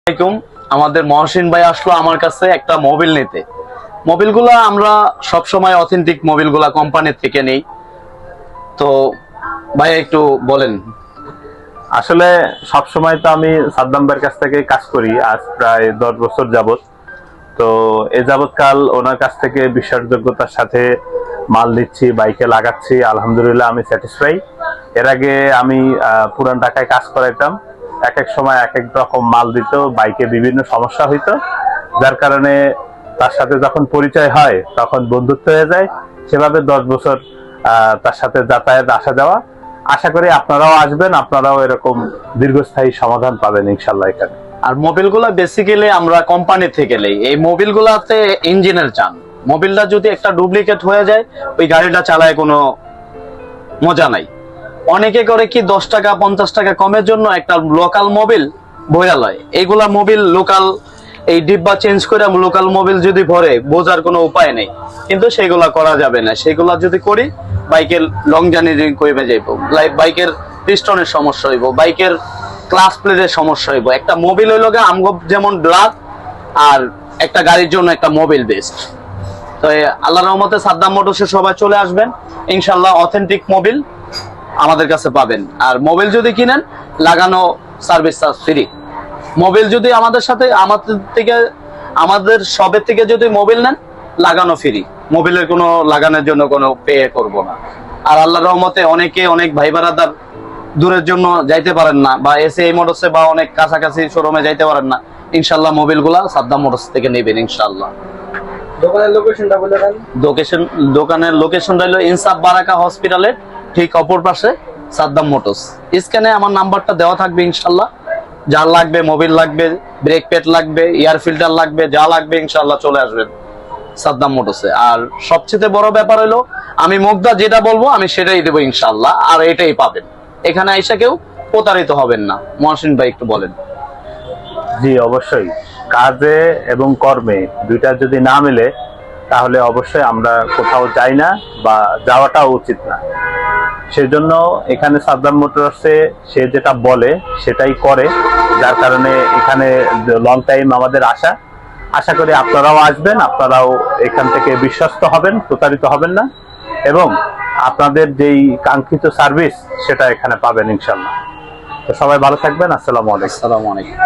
আসসালামু আলাইকুম। আমাদের মহসিন ভাই আসলো আমার কাছে একটা মোবিল নিতে। মোবিলগুলা আমরা সব সময় অথেন্টিক মোবিলগুলা কোম্পানি থেকে নেই। তো ভাই একটু বলেন। আসলে সব সময় তো আমি সাদ্দাম ভাইয়ের কাছ থেকে কাজ করি আজ প্রায় 10 বছর যাবত। তো এ যাবৎকাল ওনার কাছ থেকে বিশ্বাসযোগ্যতার সাথে মাল দিচ্ছি, বাইকে লাগাচ্ছি, আলহামদুলিল্লাহ আমি স্যাটিসফাই। এর আগে আমি পুরান ঢাকায় কাজ করাইতাম, এক এক সময় এক এক রকম মাল দিত, বাইকে বিভিন্ন সমস্যা হইতো, যার কারণে তার সাথে যখন পরিচয় হয় তখন বন্ধুত্ব হয়ে যায়। সেভাবে 10 বছর তার সাথে যাতায়াত আসা যাওয়া। আশা করি আপনারাও আসবেন, আপনারাও এরকম দীর্ঘস্থায়ী সমাধান পাবেন ইনশাল্লাহ এখানে। আর মোবিলগুলা বেসিক্যালি আমরা কোম্পানি থেকে নেই। এই মোবিলগুলাতে ইঞ্জিনের চান, মোবিলটা যদি একটা ডুপ্লিকেট হয়ে যায় ওই গাড়িটা চালায় কোনো মজা নাই। অনেকে করে কি 10 টাকা 50 টাকা কমের জন্য একটা লোকাল মোবিল বইরা লয়। এইগুলা মোবিল লোকাল, এই ডিব্বা চেঞ্জ করে লোকাল মোবিল যদি ভরে বোঝার কোনো উপায় নেই, কিন্তু সেগুলা করা যাবে না। সেগুলা যদি করি বাইকের লং জার্নি কইবে যাইব, বাইকের পিস্টনের সমস্যা হইব, বাইকের ক্লাস প্লেটের সমস্যা হইব। একটা মোবিল হইল গা আমগো যেমন ব্লাড, আর একটা গাড়ির জন্য একটা মোবিল বেস্ট। তো আল্লাহর রহমতে সাদ্দাম মোটরসে সবাই চলে আসবেন ইনশাল্লাহ। অথেন্টিক মোবিল আমাদের কাছে পাবেন। আর মোবিল যদি কিনেন লাগানো সার্ভিস চার্জ ফ্রি। মোবিল যদি আমাদের সবের থেকে যদি মোবিল নেন লাগানো ফ্রি। মোবিলের কোনো লাগানোর জন্য কোনো পে করব না। আর আল্লাহর রহমতে অনেক ভাই বারাদার দূরের জন্য যাইতে পারেন না, বা এসে এই মোটরসে বা অনেক কাছাকাছি শোরুমে যাইতে পারেন না, ইনশাল্লাহ মোবিলগুলা সাদ্দাম মোটরস থেকে নেবেন ইনশাল্লাহ। দোকানের লোকেশনটা বলে দেন। দোকানের লোকেশনটা হলো ইনসাফ বারাকা হসপিটালের ঠিক অপর পাশে সাদ্দাম মোটরস। স্ক্যানে আমার নাম্বারটা দেওয়া থাকবে ইনশাল্লাহ। যা লাগবে, মোবিল লাগবে, ব্রেক প্যাড লাগবে, এয়ার ফিল্টার লাগবে, যা লাগবে ইনশাল্লাহ চলে আসবেন সাদ্দাম মোটরসে। আর সবচেয়ে বড় ব্যাপার হলো আমি মুগ্ধা যেটা বলবো আমি সেটাই দেবো ইনশাল্লাহ, আর এটাই পাবেন। এখানে আইসা কেউ প্রতারিত হবেন না। মহসিন ভাই একটু বলেন। জি অবশ্যই, কাজে এবং কর্মে দুইটা যদি না মিলে তাহলে অবশ্যই আমরা কোথাও যাই না বা যাওয়াটাও উচিত না। সেজন্য এখানে সাদ্দাম মোটরসে সে যেটা বলে সেটাই করে, যার কারণে এখানে লং টাইম আমাদের আশা করি আপনারাও আসবেন, আপনারাও এখান থেকে বিশ্বস্ত হবেন, প্রতারিত হবেন না, এবং আপনাদের যেই কাঙ্ক্ষিত সার্ভিস সেটা এখানে পাবেন ইনশাল্লাহ। তো সবাই ভালো থাকবেন। আসসালামু আলাইকুম। আসসালামু আলাইকুম।